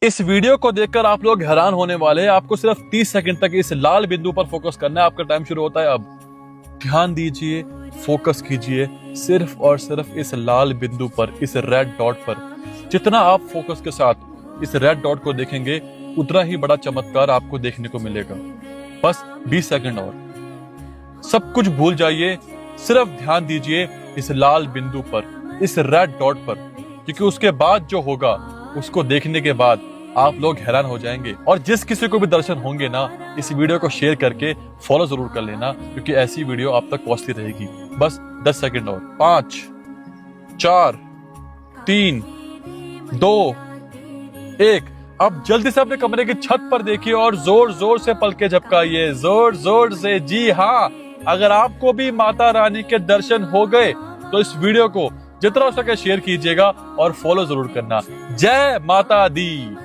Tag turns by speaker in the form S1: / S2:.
S1: इस वीडियो को देखकर आप लोग हैरान होने वाले हैं। आपको सिर्फ 30 सेकंड तक इस लाल बिंदु पर फोकस करना है। आपका टाइम शुरू होता है अब। ध्यान दीजिए, फोकस कीजिए सिर्फ और सिर्फ इस लाल बिंदु पर, इस रेड डॉट पर। जितना आप फोकस के साथ इस रेड डॉट को देखेंगे उतना ही बड़ा चमत्कार आपको देखने को मिलेगा। बस 20 सेकंड और, सब कुछ भूल जाइए, सिर्फ ध्यान दीजिए इस लाल बिंदु पर, इस रेड डॉट पर, क्योंकि उसके बाद जो होगा उसको देखने के बाद आप लोग हैरान हो जाएंगे। और जिस किसी को भी दर्शन होंगे ना, इस वीडियो को शेयर करके फॉलो जरूर कर लेना, क्योंकि ऐसी वीडियो आप तक पहुंचती रहेगी। बस 10 सेकंड और, 5 4 3 2 1। अब जल्दी से अपने कमरे की छत पर देखिए और जोर जोर से पलके झपकाइए, जोर जोर से। जी हाँ, अगर आपको भी माता रानी के दर्शन हो गए तो इस वीडियो को जितना हो सके शेयर कीजिएगा और फॉलो जरूर करना। जय माता दी।